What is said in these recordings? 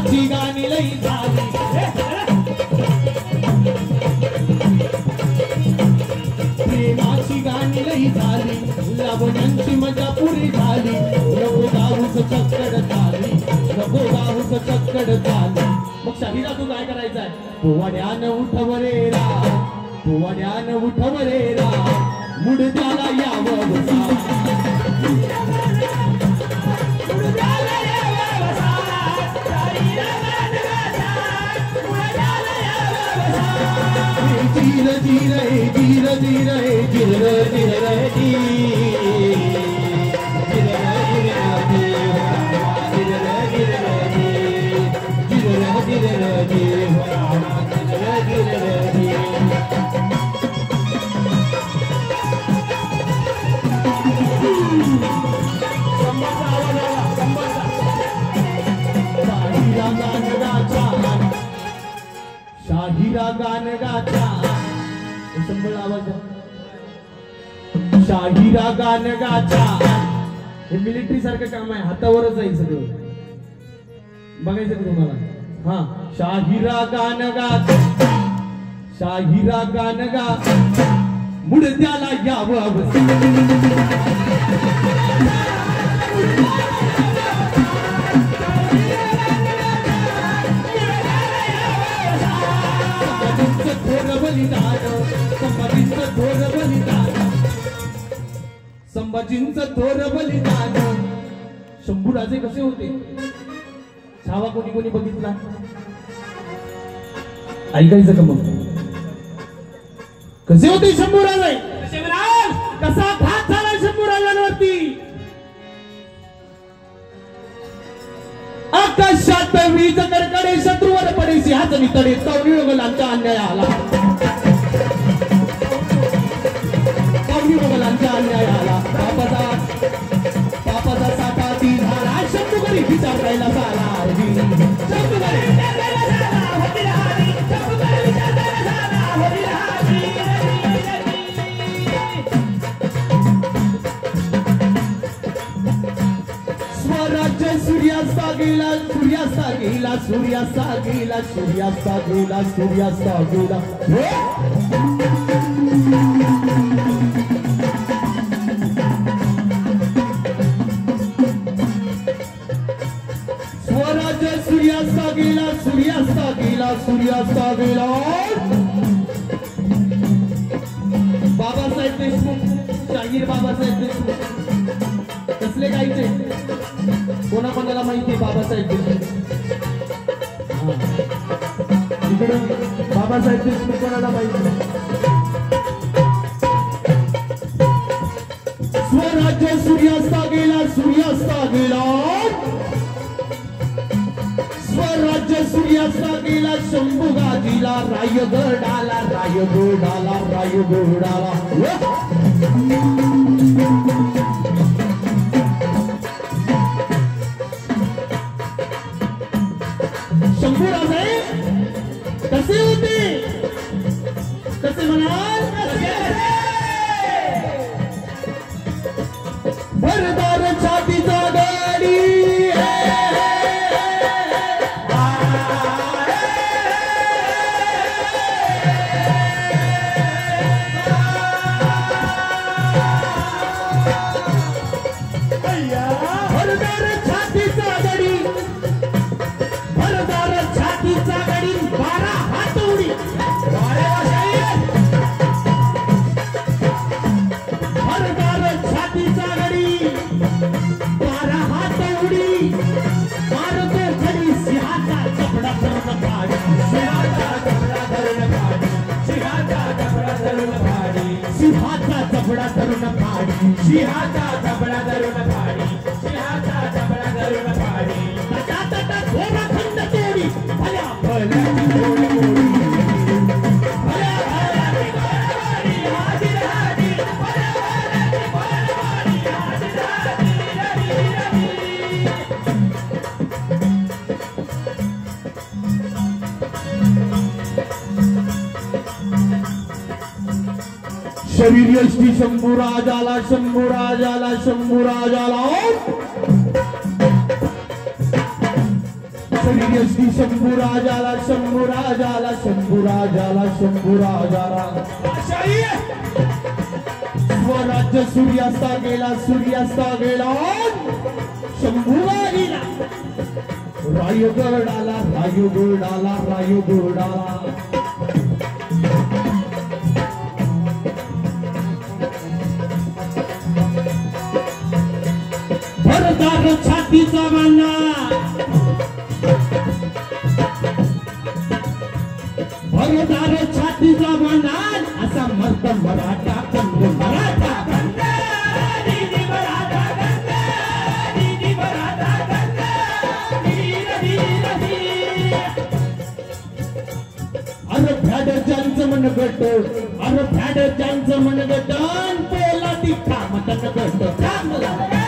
प्रेमाची गाणी लई झाली प्रेमाची गाणी लई झाली लावण्यांची मजा पुरी झाली नको गाऊच चक्कड झाली नको गाऊच चक्कड झाली मग शाहीरा तू काय करायचंय पोवाड्यानं उठवरेरा पोवाड्यानं उठवरेरा मुडद्याला यावं बसा जीर जीर जीर जीर जीर जीर शाहीरा गान गाचा संबळ आवाज शाहीरा गान गाचा हे मिलिटरी सारखं काम आहे हातावरच आहे सगळं बघायचं का तुम्हाला हा शाहीरा गान गाचा शाहीरा गान गा मुडद्याला यावं संभाजींचं थोर बलिदान शंभूराजे कसे होते छावा कोणी कोणी बघितला ऐकायचं का मग कसे होते शंभूराजे कसा घात झाला शंभूराजांवरती आकाशात वीज कडकडे शत्रूवर पडे सिंहाचं नितडे तवरी मोगलांच्या अन्याय आला तवरी मोगलांच्या अन्याय आला बापाचा साठा ती झाला शंभूकरी विचार करायला झाला स्वराज्य सूर्यास्ता गेला सूर्यास्ता गेला सूर्यास्ता गेला सूर्यास्ता गेला सूर्यास्ता गेला स्वराज्य सूर्यास्ता गेला सूर्यास्ता गेला सूर्यास्ता गेला बाबासाहेब देशमुख शाहीर बाबासाहेब देशमुख कसले गायचे कोणा कोणाला माहिती बाबासाहेब देशमुख इकडे बाबासाहेब देशमुख कोणाला माहिती स्वराज्य सूर्यास्ता गेला सूर्यास्ता गेला स्वराज्य सूर्यास्ता गेला शंभू गाजीला रायगडाला रायगडाला रायगडाला शंभूराजे कसे होते कसे म्हणाल भरदार छातीचा गाडी सिंहाचा जबडा धरून फाडी सिंहाचा जबडा धरून फाडी सिंहाचा जबडा धरून फाडी तटा तटा थोडा खंड तोडी भल्या भल्याची गोडी गोडी भल्या भल्याची गोडी हाजीर हाजीर भल्या भल्याची गोडी हाजीर शरीर यष्टी शंभूराजाला शंभूराजाला शंभूराजाला श्री शंभू राजाला शंभू राजाला शंभू राजाला शंभू राजाला स्वराज्य सूर्यास्ता गेला शंभूला गेला रायगडाला रायगडाला रायगडाला भरदार छातीचा माना भरदार छातीचा माना असा मर्द मराठा कंद मराठा कंद दीदी मराठा कंद दीदी मराठा कंद अरे भ्याडजांचं मनगट अरे भ्याडजांचं मनगट पेला ती कामतन गट कामला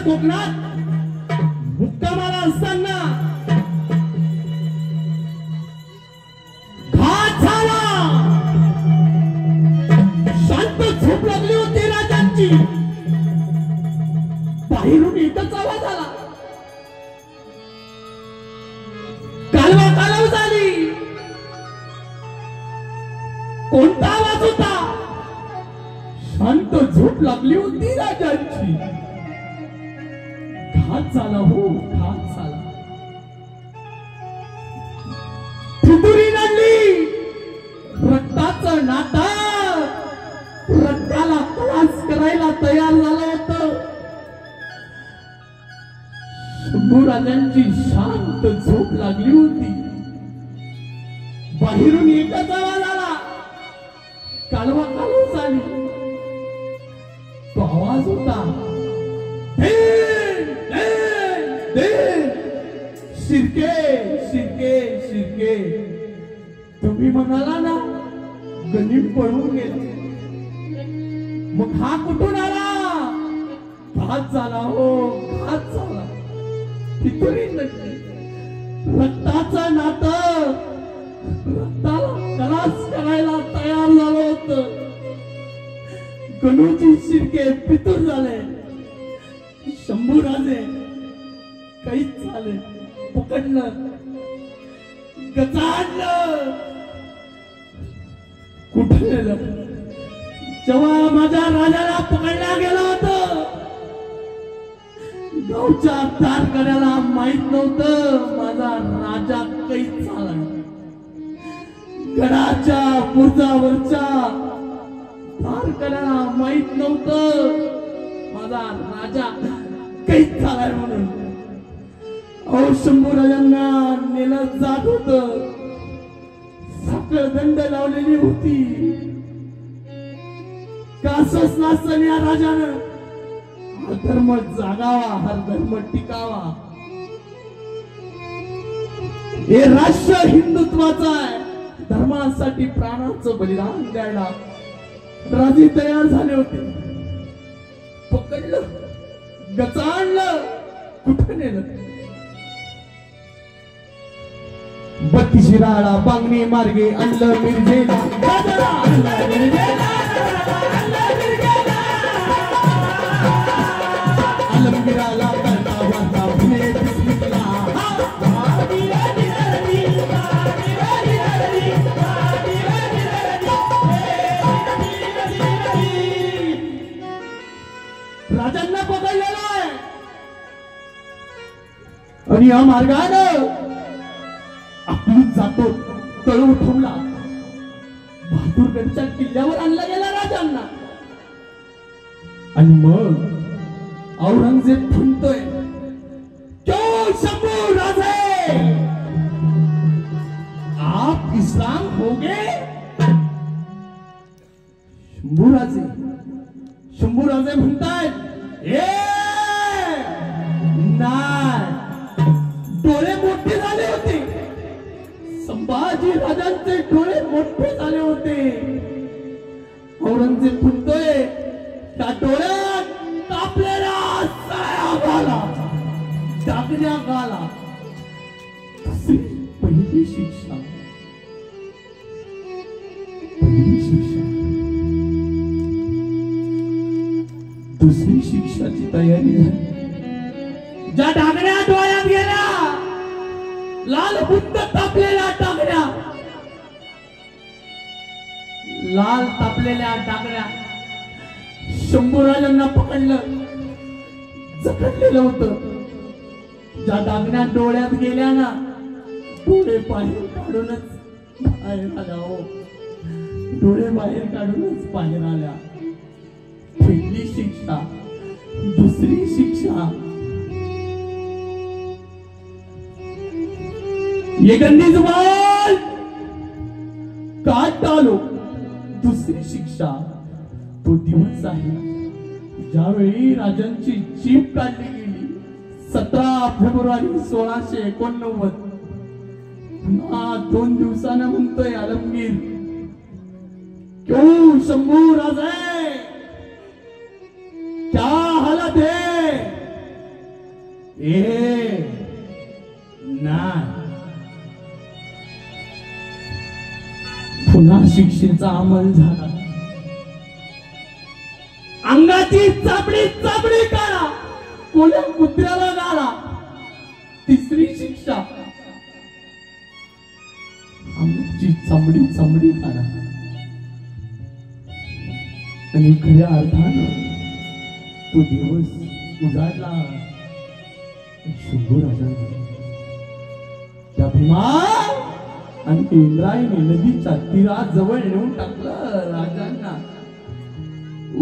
कोकणात मुक्कामाला असताना घात झाला शांत झोप लागली होती राजांची बाहेरून एकच आवाज आला कालवा कालव झाली कोणता आवाज होता शांत झोप लागली होती राजांची घात झाला हो घात झाला फितुरी नडली रक्ताचं नातं रक्ताला खलास करायला तयार झालं होतं शंभू राजांची शांत झोप लागली होती बाहेरून एकच आवाज आला कालवा कालव झाली तो आवाज होता शिर्के शिर्के शिर्के तुम्ही म्हणाला ना गणित पळून गेला मग हा कुठून आला घात झाला हो घात झाला फितुरी नडली रक्ताचं नातं रक्ताला खलास करायला तयार झालं होतं गणूची शिर्के फितूर झाले शंभू राजे काहीच झाले पकडलं गचाडलं कुठे नेलं जेव्हा माझ्या राजाला पकडला गेला होता गावच्या तारकड्याला माहित नव्हतं माझा राजा काहीच झाला गडाच्या बुर्जावरच्या तारकड्याला माहित नव्हतं माझा राजा काहीच झालाय म्हणून अहो शंभू राजांना नेलं जात होत साखळ दंड लावलेली होती कासस नासन या राजानं हा धर्म जागावा हा धर्म टिकावा हे राष्ट्र हिंदुत्वाचं आहे धर्मासाठी प्राणाचं बलिदान द्यायला राजे तयार झाले होते पकडलं गचाणलं कुठे नेलं बत्ती शिराळा बांगणी मार्गे आणलं मिरजेला आलमगिराला करता वाचा पुणे बिस्मिल्ला राजांना पकडलेला आहे आणि या मार्गानं आपली जातो तळ उठवला बहादूरगडच्या किल्ल्यावर आणला गेला राजांना आणि मग औरंगजेब म्हणतोय क्यों शंभू राजे आप इस्लाम हो गए शंभू राजे म्हणतायत नाही डोळे मोठे झाले होते संभाजी राजांचे डोळे मोठे झाले होते औरंगजेब म्हणतोय त्या डोळ्यात तापलेला साया आला जागण्यात आला पहिली शिक्षा पहिली शिक्षा, दुसरी शिक्षाची तयारी झाली. ज्या डागण्या डोळ्यात गेल्या, लाल बुद्ध तापलेल्या डागण्या, लाल तापलेल्या डागण्या शंभूराजांना पकडलं, जखडलेलं होतं. ज्या डागण्या डोळ्यात गेल्या ना, डोळे बाहेर काढूनच बाहेर आल्या. हो, डोळे बाहेर काढूनच बाहेर आल्या. पहिली शिक्षा, दुसरी शिक्षा. ये गंदी जुबान काट डालो. दुसरी शिक्षा तो दिवस आहे ज्यावेळी राजांची जीभ काढली गेली. 17 फेब्रुवारी 1689. पुन्हा 2 दिवसानं म्हणतोय आलमगीर, क्यों शंभू राजे, क्या हालत है? नाही. पुन्हा शिक्षेचा अंमल झाला. अंगाची चाबडी चाबडी काढा, कोल्या कुत्र्याला गाळा. तिसरी शिक्षा, अंगाची चामडी चामडी काढा. आणि खऱ्या अर्थानं तो दिवस उजाडला शंभू राजांना. त्या भीमा आणि इंद्रायणी नदीच्या तीराजवळ नेऊन टाकलं राजांना.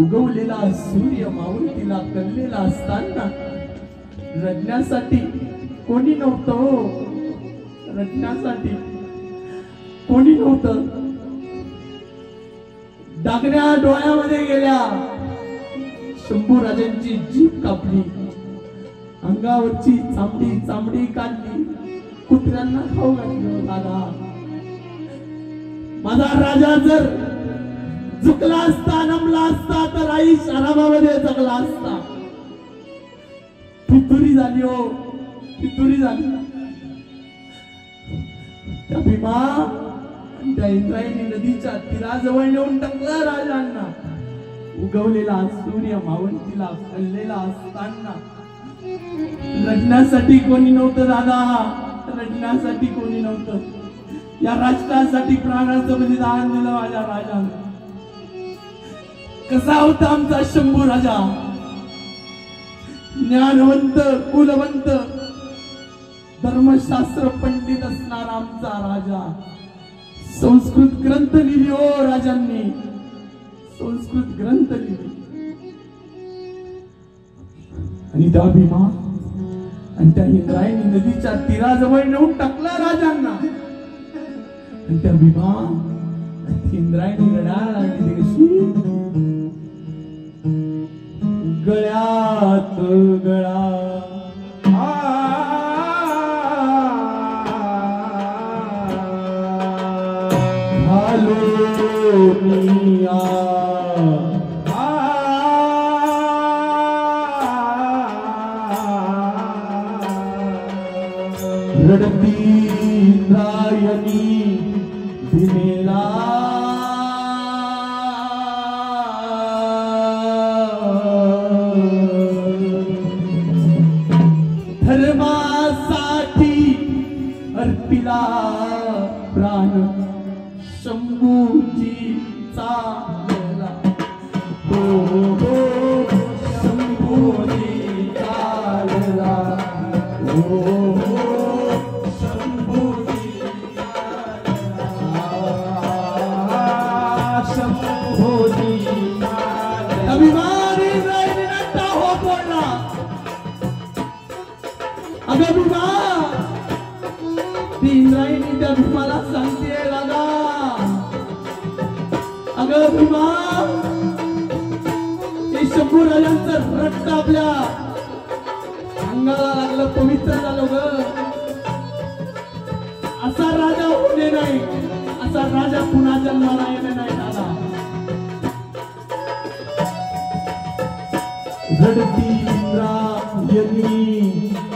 उगवलेला सूर्य मावळतीला कललेला असताना रडण्यासाठी कोणी नव्हतं. रडण्यासाठी कोणी नव्हतं. डागण्या डोळ्यामध्ये गेल्या, शंभू राजांची जीभ कापली, अंगावरची चामडी चामडी काढली, कुत्र्यांना खाऊ घातलं. दादा, माझा राजा जर झुकला असता, नमला असता, तर आई आरामामध्ये जगला असता. फितुरी झाली. हो, फितुरी झाली. त्या भीमा त्या इंद्रायणी नदीच्या तीराजवळ नेऊन टाकलं राजांना. उगवलेला सूर्य मावळतीला कललेला असताना रडण्यासाठी कोणी नव्हतं. दादा, रडण्यासाठी कोणी नव्हतं. या राष्ट्रासाठी प्राणाचं बलिदान दिलं माझ्या राजानं. कसा होता आमचा शंभू राजा? ज्ञानवंत, कुलवंत, धर्मशास्त्र पंडित असणारा आमचा राजा. संस्कृत ग्रंथ लिहिले. हो, राजांनी संस्कृत ग्रंथ लिहिले. आणि त्या भीमा आणि त्या इंद्रायणी नदीच्या तीराजवळ नेऊन टाकला राजांना. आणि त्या भीमा इंद्रायणी रडायला लागली कशी, गळ्यात गळा रडती इंद्रायणी भीमेला धर्मासाठी अर्पिला प्राण शंभूजी चालला. हो हो, शंभूजी चालला. हो हो, शंभूजी चालला. शंभूजी चालला. अभिमानी इंद्रायणी नट्टा हो बोलला. अगं भीमा, ती इंद्रायणी त्या भीमाला सांगते, दादा, अगं भीमा, ते शंभू राजांचं रक्त आपल्या अंगाला लागलं, पवित्र झालं ग. असा राजा होणे नाही, असा राजा पुन्हा जन्माला येणे नाही. दादा, रडती इंद्रायणी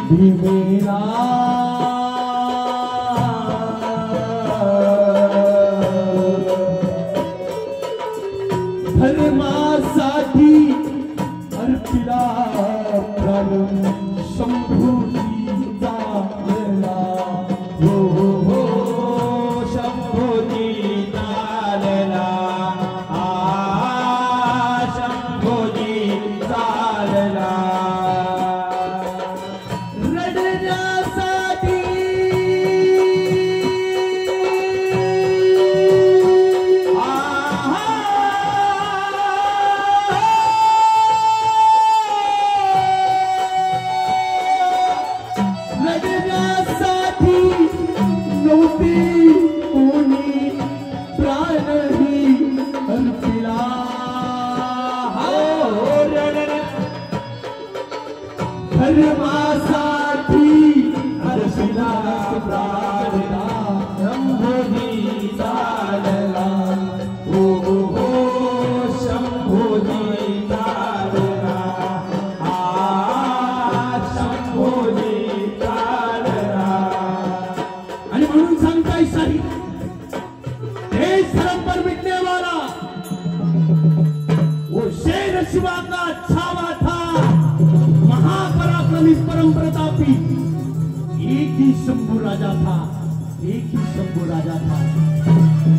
भीमेला धर्मासाठी हरशिला प्राणला शंभोजी चालला हो हो शंभोजी चालला शंभोजी चालला आणि म्हणून सांगताय शाही देश धर्म पर मिटने वाला वो शेर शिवा का छावा था महापराक्रमी परम प्रतापी एक ही शंभू राजा था एक ही शंभू राजा था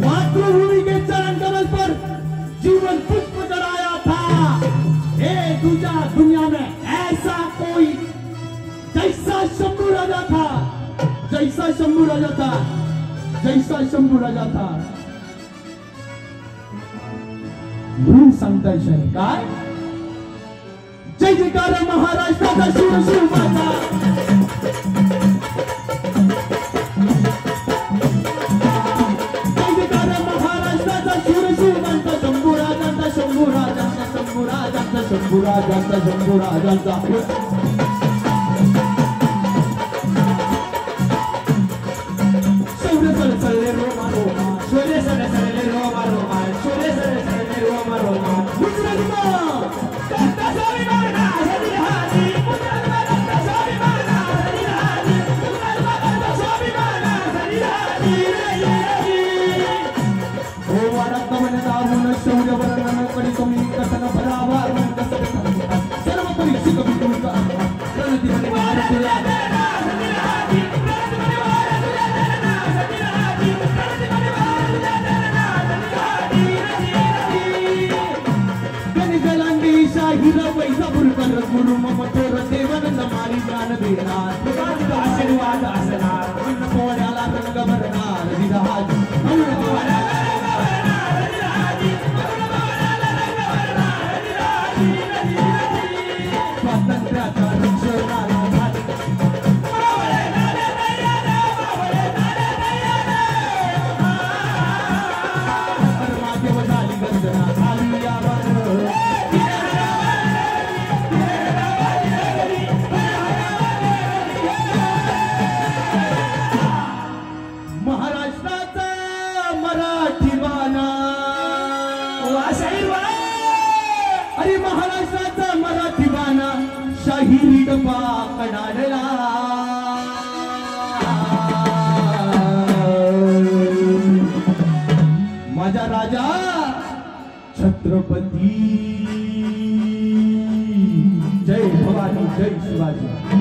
मातृभूमि के चरण कमल पर जीवन पुष्प चढ़ाया था ए दुनिया में ऐसा कोई जैसा शंभू राजा था जैसा शंभू राजा था जैसा शंभू राजा था म्हणून सांगताय शाही काय जय जयकार महाराष्ट्राचा शिव शिवाचा जय जयकार महाराष्ट्राचा शिव शिवाचा शंभू राजांचा शंभू राजांचा शंभू राजांचा शंभू राजांचा शंभू राजांचा शौर्य सळसळले रोमा रोमा शौर्य सळसळले रोमा रोमा शौर्य सळसळले रोमा रोमा शौर्य वर्णन करी तुम्ही कथन भराभार सर्व परीक्षित तुमचा प्रणती हिरा पैसा बुरकर गुरु मम तोर देवानंद मारी ज्ञान देणार आशीर्वाद असणार पोळ्याला रंग भरणार विधाज स्वातंत्र्याचा रक्षणाला माझे झाली गर्जना झाली यावर अरे महाराष्ट्राचा मराठी बाणा शाहिरी डबा कडाडला माझा राजा छत्रपती जय भवानी जय शिवाजी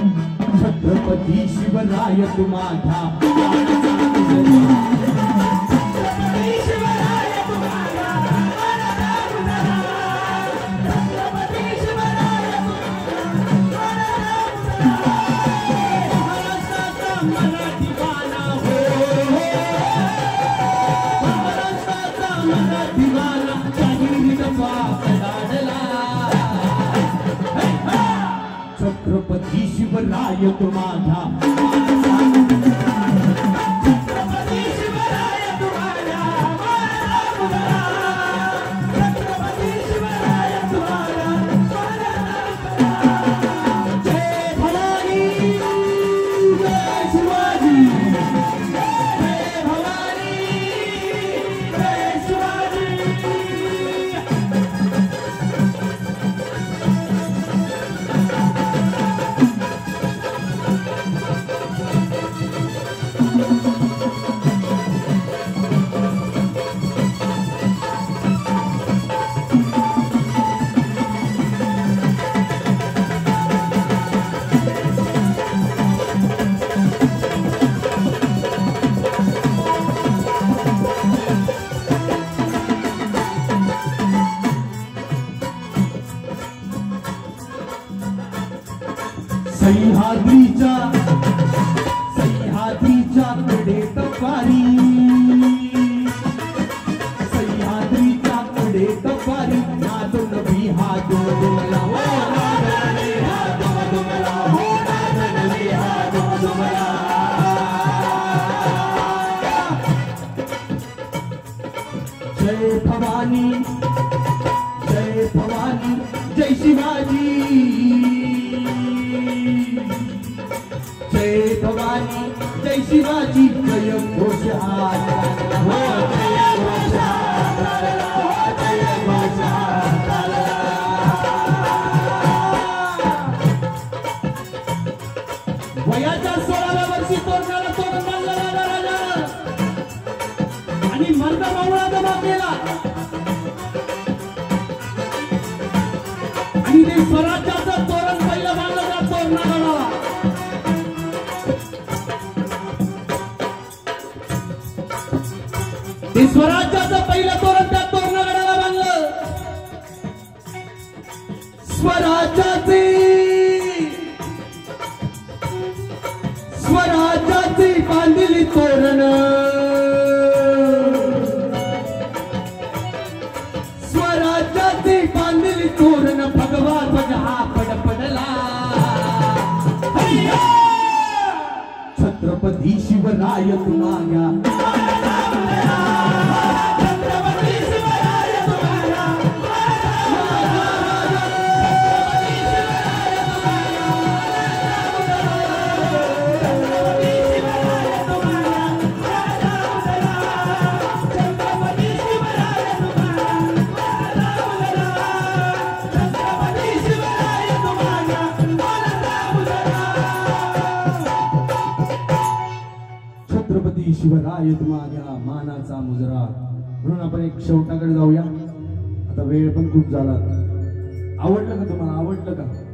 छत्रपती शिवराय तुम्हारा छत्रपती शिवराय तुम्हारा छत्रपती शिवराय तुम्हारा छत्रपती शिवराय तुम्हारा जय भवानी जय शिवाजी जय भवानी जय शिवाजी सह्याद्रीच्या कडेत पारी सह्याद्रीच्या कडेत पारी नादून बिहा दुमला हो नादून बिहा दुमला हो नादून बिहा दुमला जय भवानी जय भवानी जय शिवाजी जय भवानी जय शिवाजी जय घोष हो जय घोष जय घोष वयाच्या 16व्या वर्षी तोरणाला तोरण बांधलं राजानं आणि मर्द मावळा जमा केला आणि ते स्वराज्याचं तोरण पहिलं बांधलं त्या तोरणागडाला ते स्वराज्याचं पहिलं तोरण त्या तोरणागडाला बांधलं स्वराज्याची बांधली तोरण स्वराज्याची बांधली तोरण भगवान बजा पडला छत्रपती शिवराय तुम्हाऱ्या छत्रपती शिवराय तुम्हाऱ्या मानाचा मुजरा म्हणून आपण एक शेवटाकडे जाऊया आता वेळ पण खूप झाला आवडलं का तुम्हाला आवडलं का